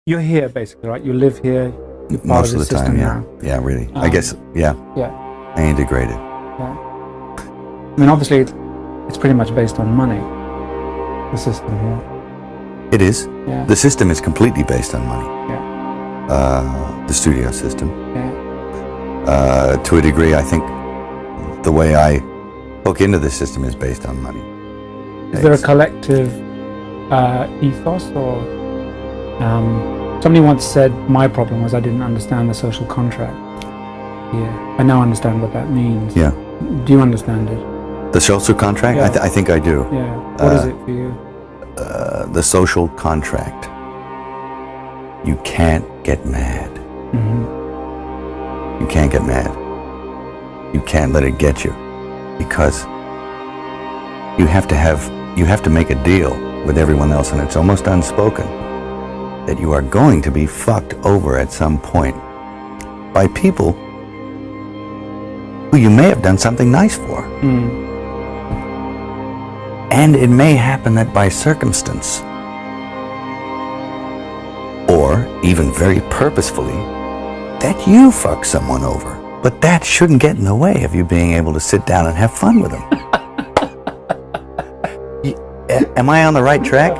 You're here basically, right? You live here. You're part Most of of the the time, system yeah. now. Yeah, really. I guess, yeah. Yeah. I integrated. Yeah. I mean, obviously, it's pretty much based on money. The system here. It is. Yeah. The system is completely based on money. Yeah. The studio system. Yeah. To a degree, I think the way I hook into the system is based on money. Is there a collective ethos or somebody once said my problem was I didn't understand the social contract. Yeah, I now understand what that means. Yeah. Do you understand it? The social contract? Yeah. I think I do. Yeah. What is it for you? The social contract. You can't get mad. Mm-hmm. You can't get mad. You can't let it get you, because you have to make a deal with everyone else, and it's almost unspoken that you are going to be fucked over at some point by people who you may have done something nice for. And it may happen that by circumstance, or even very purposefully, that you fuck someone over. But that shouldn't get in the way of you being able to sit down and have fun with them. Am I on the right track?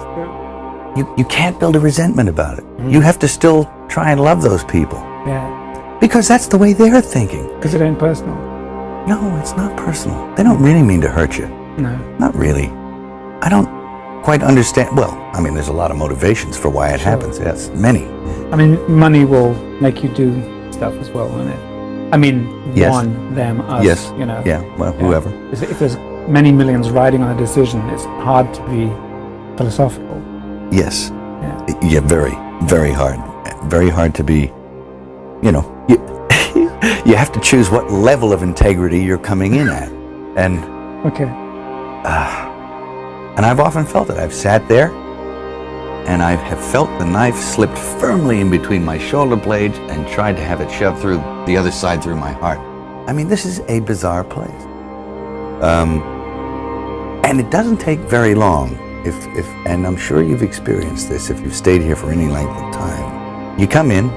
You can't build a resentment about it. You have to still try and love those people. Yeah. Because that's the way they're thinking. Because it ain't personal. No, it's not personal. They don't really mean to hurt you. No. Not really. I don't quite understand. Well, I mean, there's a lot of motivations for why it happens. Yes, many. I mean, money will make you do stuff as well, won't it? I mean, Yes. one, them, us, Yes. you know. Yeah, well, whoever. If there's many millions riding on a decision, it's hard to be philosophical. Yes. Yeah. Yeah, very, very hard. Very hard to be, you have to choose what level of integrity you're coming in at. And Okay. and I've often felt it. I've sat there and I have felt the knife slipped firmly in between my shoulder blades and tried to have it shoved through the other side through my heart. I mean, this is a bizarre place. And it doesn't take very long, and I'm sure you've experienced this if you've stayed here for any length of time. You come in,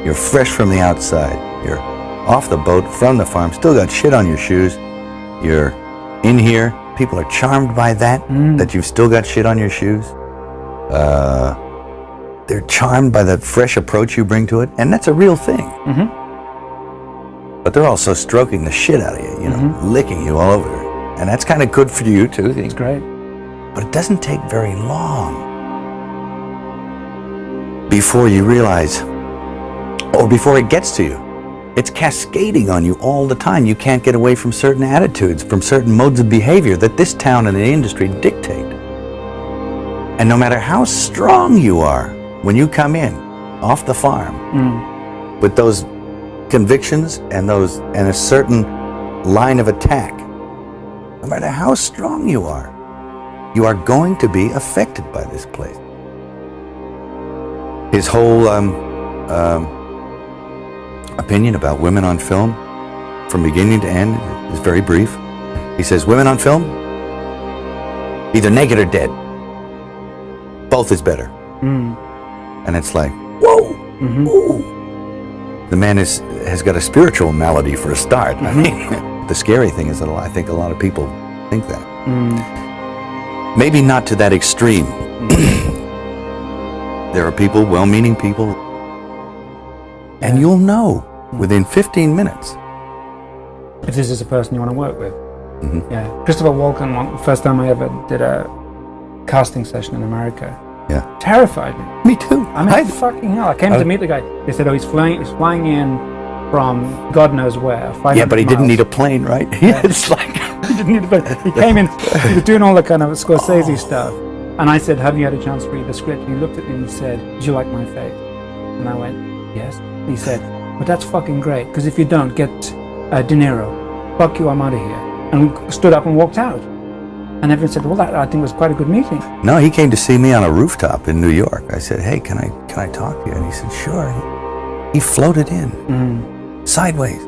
you're fresh from the outside, you're off the boat, from the farm, still got shit on your shoes, you're in here, people are charmed by that you've still got shit on your shoes. They're charmed by the fresh approach you bring to it, and that's a real thing. But they're also stroking the shit out of you, licking you all over. And that's kind of good for you too. It's great. But it doesn't take very long before you realize, or before it gets to you. It's cascading on you all the time. You can't get away from certain attitudes, from certain modes of behavior that this town and the industry dictate. And no matter how strong you are, when you come in off the farm with those convictions and a certain line of attack, no matter how strong you are going to be affected by this place. His whole opinion about women on film, from beginning to end, is very brief. He says, women on film, either naked or dead. Both is better. And it's like, whoa, ooh. The man has got a spiritual malady for a start. I mean, the scary thing is that I think a lot of people think that. Maybe not to that extreme. There are people, well-meaning people, and you'll know within 15 minutes if this is a person you want to work with. Yeah. Christopher Walken, first time I ever did a casting session in America. Yeah. Terrified me. Me too. I mean, fucking hell. I came to meet the guy. They said, oh, he's flying in from God knows where. Yeah, but he didn't need a plane, right? Yeah. It's like he didn't need a plane. He came in, he was doing all the kind of Scorsese stuff. And I said, have you had a chance to read the script? And he looked at me and he said, do you like my face? And I went, yes. And he said, but that's fucking great, because if you don't, get De Niro. Fuck you, I'm out of here. And we stood up and walked out. And everyone said, well, that I think was quite a good meeting. No, he came to see me on a rooftop in New York. I said, hey, can I talk to you? And he said, sure. He floated in, sideways,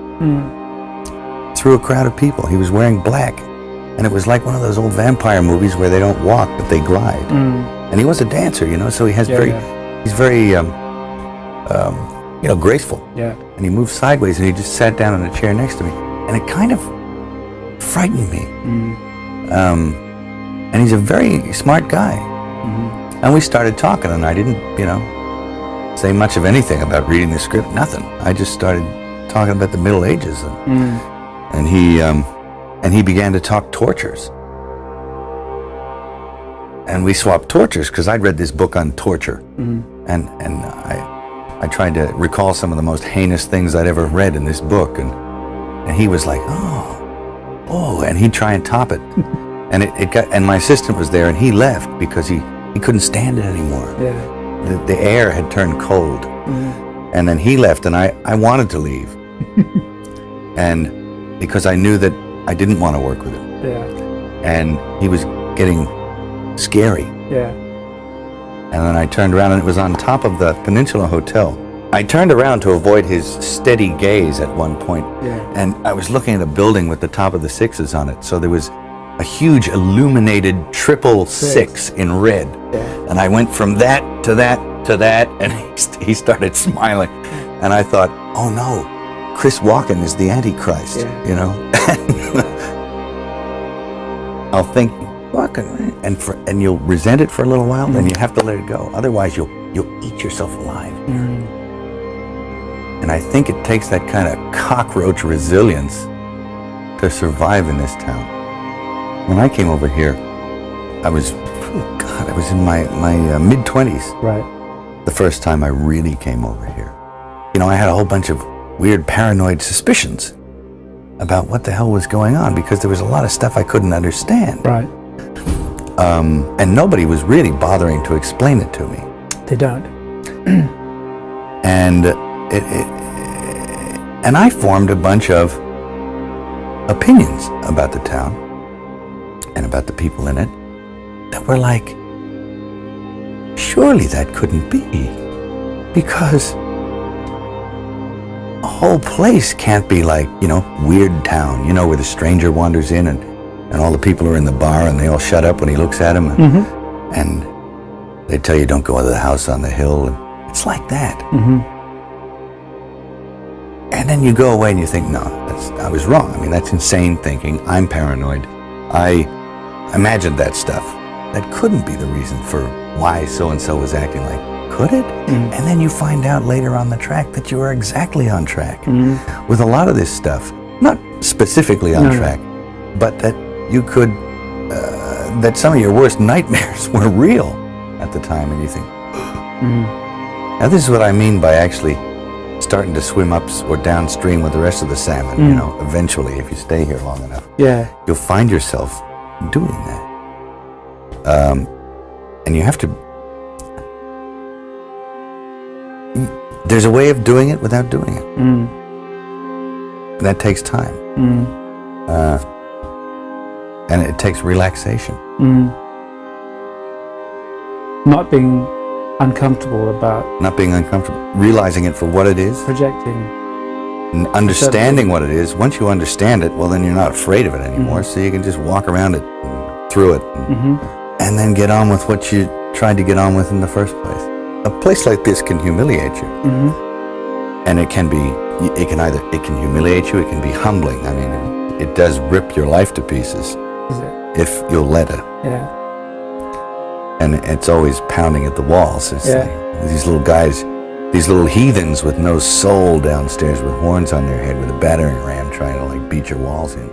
through a crowd of people. He was wearing black. And it was like one of those old vampire movies where they don't walk, but they glide. And he was a dancer, so he has he's very, graceful. Yeah. And he moved sideways, and he just sat down in a chair next to me, and it kind of frightened me. And he's a very smart guy. And we started talking, and I didn't, say much of anything about reading the script. Nothing. I just started talking about the Middle Ages, and he began to talk tortures. And we swapped tortures because I'd read this book on torture, and I tried to recall some of the most heinous things I'd ever read in this book, and he was like, oh, and he'd try and top it, and and my assistant was there, and he left because he couldn't stand it anymore. Yeah. The air had turned cold, and then he left, and I wanted to leave, and because I knew that I didn't want to work with him, and he was getting scary. Yeah. And then I turned around, and it was on top of the Peninsula Hotel. I turned around to avoid his steady gaze at one point, and I was looking at a building with the top of the sixes on it, so there was a huge illuminated 666 in red. And I went from that to that to that, and he started smiling. And I thought, oh no, Chris Walken is the Antichrist, I'll think, Walken, and you'll resent it for a little while, then you have to let it go. Otherwise, you'll eat yourself alive. And I think it takes that kind of cockroach resilience to survive in this town. When I came over here, I was in my mid-20s. Right. The first time I really came over here. I had a whole bunch of weird paranoid suspicions about what the hell was going on, because there was a lot of stuff I couldn't understand. Right. And nobody was really bothering to explain it to me. They don't. And I formed a bunch of opinions about the town and about the people in it that were like, surely that couldn't be, because a whole place can't be like, weird town, where the stranger wanders in and all the people are in the bar and they all shut up when he looks at them, and they tell you don't go into the house on the hill, and it's like that. And then you go away and you think, no, I was wrong. I mean, that's insane thinking. I'm paranoid. I imagined that stuff. That couldn't be the reason for why so-and-so was acting like, could it? And then you find out later on the track that you were exactly on track with a lot of this stuff. Not specifically on track, but that you could, that some of your worst nightmares were real at the time, and you think, now this is what I mean by actually starting to swim up or downstream with the rest of the salmon, eventually, if you stay here long enough. Yeah. You'll find yourself doing that. And you have to, there's a way of doing it without doing it. And that takes time. And it takes relaxation. Not being uncomfortable about... Not being uncomfortable. Realizing it for what it is. Projecting. Understanding what it is. Once you understand it, well, then you're not afraid of it anymore, so you can just walk around it, through it, and then get on with what you tried to get on with in the first place. A place like this can humiliate you. And it can humiliate you, it can be humbling. I mean, it does rip your life to pieces. Is it? If you'll let it. Yeah. And it's always pounding at the walls. It's like these little guys, these little heathens with no soul downstairs with horns on their head with a battering ram trying to beat your walls in.